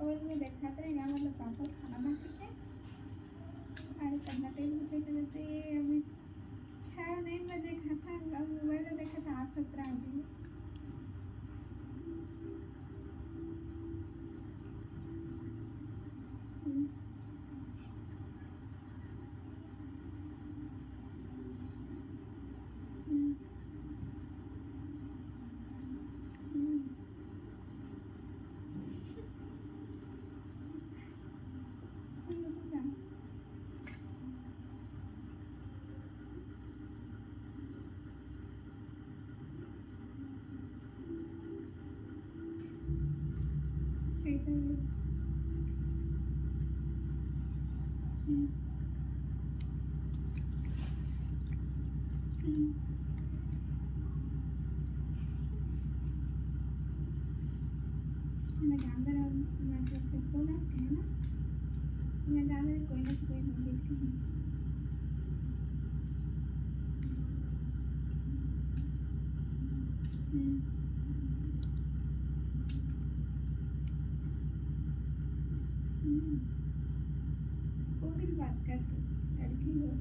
रोज में देखा रहेगा मतलब पापा खाना बना के अरे करना तेल में फेंक देते अभी 6 दिन में देखा था अब मोबाइल में देखा था 8-17 दिन मैं जान रहा हूँ मैं जब बोला है ना मैं जान रही कोई ना कोई भेज के वो भी बात करते लड़की हो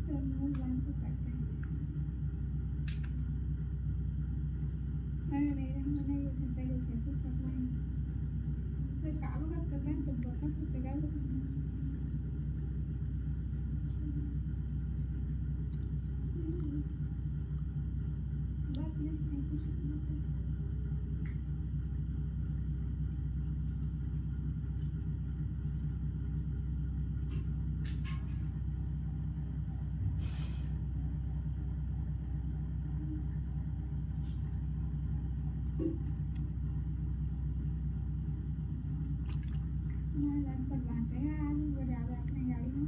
तो नोट वन को करते हैं मेरे हमने ये घंटे को कैसे करना है तो काम करना है तो बता सकते क्या बात नहीं कुछ बनवाते हैं आज वो ज़्यादा अपनी गाड़ी में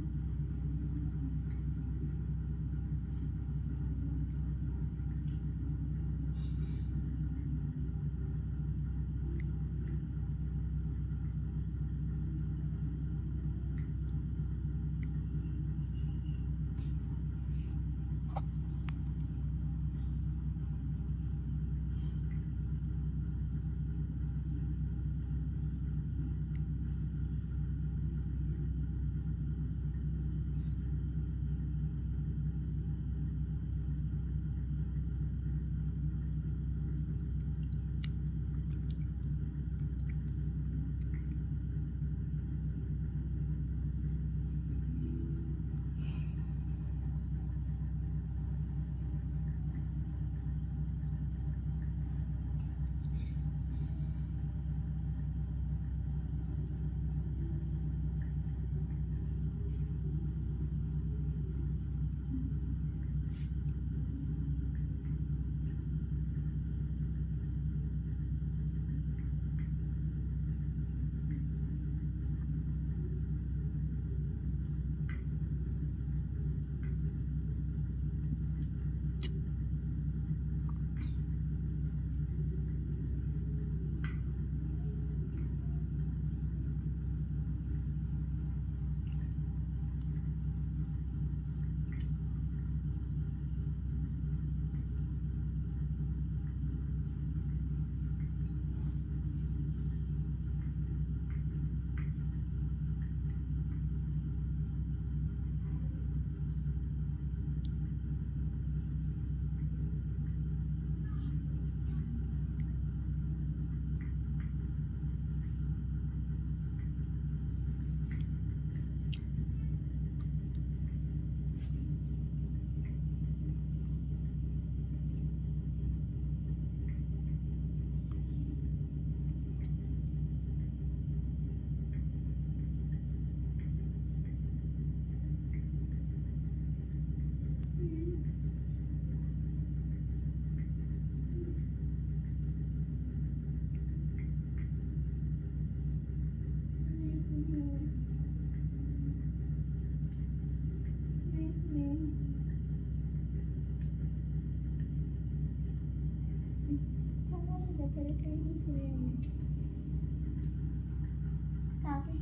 काफी